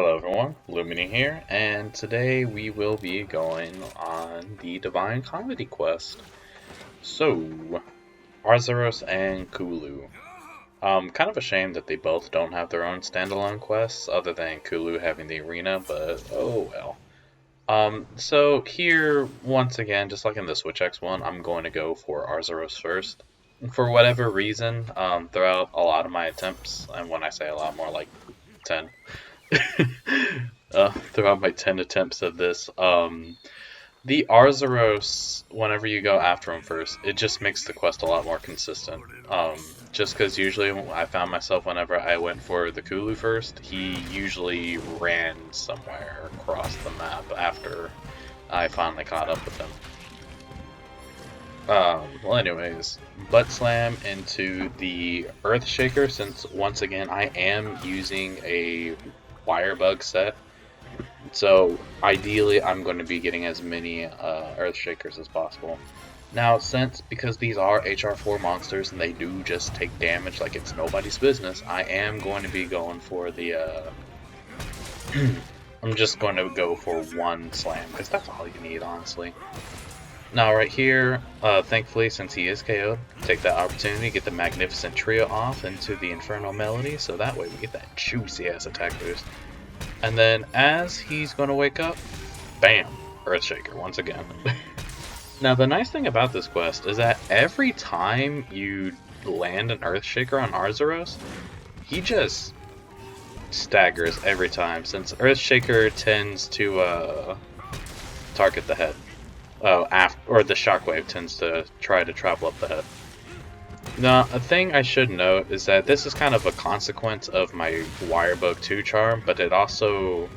Hello everyone, Lumini here, and today we will be going on the Divine Comedy quest. So, Arzuros and Kulu. Kind of a shame that they both don't have their own standalone quests, other than Kulu having the arena, but oh well. So here, once again, just like in the Switch X one, I'm going to go for Arzuros first. For whatever reason, throughout a lot of my attempts, and when I say a lot, more like 10, throughout my 10 attempts of this, the Arzuros, whenever you go after him first, it just makes the quest a lot more consistent. Just because usually I found myself whenever I went for the Kulu first, he usually ran somewhere across the map after I finally caught up with him. Well anyways, butt slam into the Earth Shaker, since once again I am using a wire bug set. So ideally I'm going to be getting as many Earth Shakers as possible. Now because these are HR4 monsters and they do just take damage like it's nobody's business, I am going to be going for the I'm just going to go for one slam, because that's all you need, honestly. Now right here, thankfully since he is KO'd, take that opportunity to get the Magnificent Trio off into the Infernal Melody, so that way we get that juicy ass attack boost. And then as he's going to wake up, bam, Earthshaker once again. Now the nice thing about this quest is that every time you land an Earthshaker on Arzuros, he just staggers every time, since Earthshaker tends to target the head. Or the shockwave tends to try to travel up the head. Now, a thing I should note is that this is kind of a consequence of my Wirebug 2 charm, but it also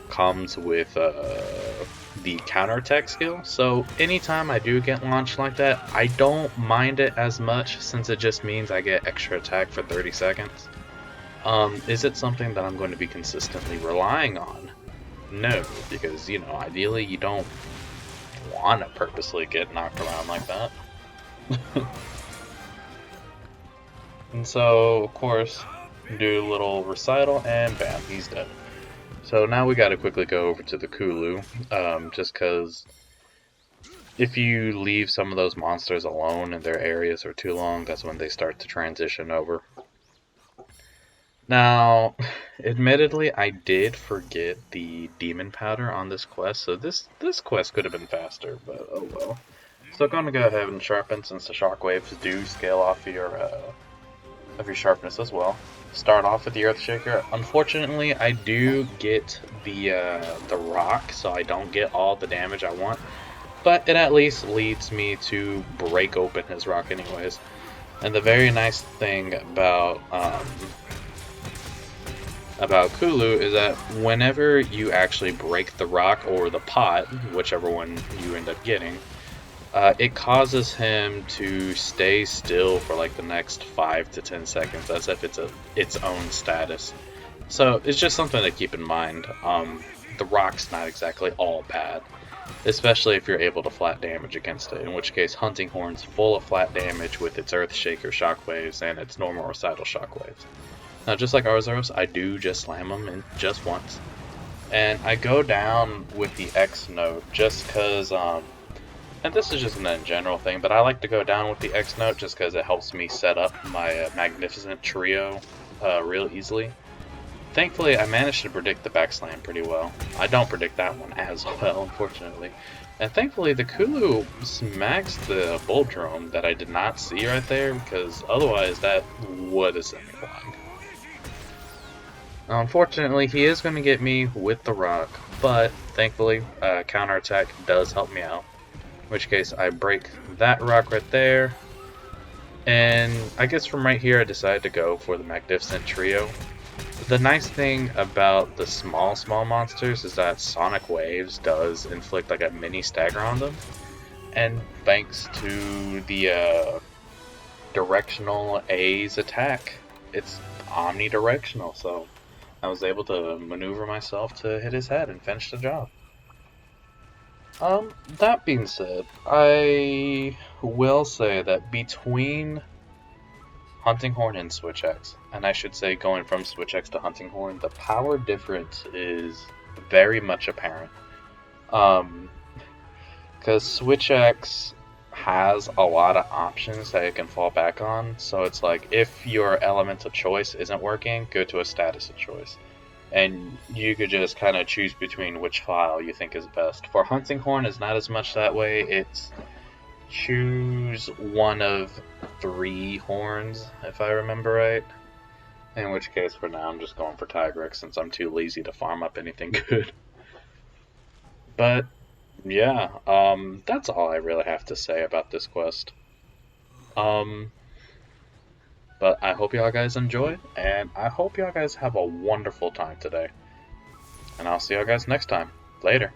comes with the counterattack skill. So anytime I do get launched like that, I don't mind it as much, since it just means I get extra attack for 30 seconds. Is it something that I'm going to be consistently relying on? No, because, you know, ideally you don't want to purposely get knocked around like that. And so, of course, do a little recital, and bam, he's dead. So now we gotta quickly go over to the Kulu, just because if you leave some of those monsters alone in their areas for too long, that's when they start to transition over. Now, admittedly, I did forget the demon powder on this quest, so this quest could have been faster, but oh well. So I'm gonna go ahead and sharpen, since the shockwaves do scale off of your sharpness as well. Start off with the Earthshaker. Unfortunately, I do get the rock, so I don't get all the damage I want, but it at least leads me to break open his rock anyways. And the very nice thing about Kulu is that whenever you actually break the rock or the pot, whichever one you end up getting, it causes him to stay still for like the next 5 to 10 seconds, as if it's its own status. So it's just something to keep in mind. The rock's not exactly all bad, especially if you're able to flat damage against it, in which case Hunting Horn's full of flat damage with its Earthshaker shockwaves and its normal recital shockwaves. Now, just like Arzuros, I do just slam him in just once. And I go down with the X note just because, and this is just a general thing, but I like to go down with the X note just because it helps me set up my Magnificent Trio real easily. Thankfully, I managed to predict the backslam pretty well. I don't predict that one as well, unfortunately. And thankfully, the Kulu smacks the Bull Drone that I did not see right there, because otherwise that would have sent me flying. Now, unfortunately, he is going to get me with the rock, but thankfully, counterattack does help me out. In which case, I break that rock right there, and I guess from right here I decided to go for the Magnificent Trio. The nice thing about the small monsters is that Sonic Waves does inflict like a mini stagger on them, and thanks to the directional A's attack, it's omnidirectional, so I was able to maneuver myself to hit his head and finish the job. That being said, I will say that between Hunting Horn and Switch Axe, and I should say going from Switch Axe to Hunting Horn, the power difference is very much apparent. Because Switch Axe has a lot of options that it can fall back on, so it's like if your element of choice isn't working, go to a status of choice. And you could just kind of choose between which file you think is best. For Hunting Horn, it's not as much that way. It's choose one of 3 horns, if I remember right. In which case, for now, I'm just going for Tigrex since I'm too lazy to farm up anything good. But yeah, that's all I really have to say about this quest. But I hope y'all guys enjoy, and I hope y'all guys have a wonderful time today. And I'll see y'all guys next time. Later.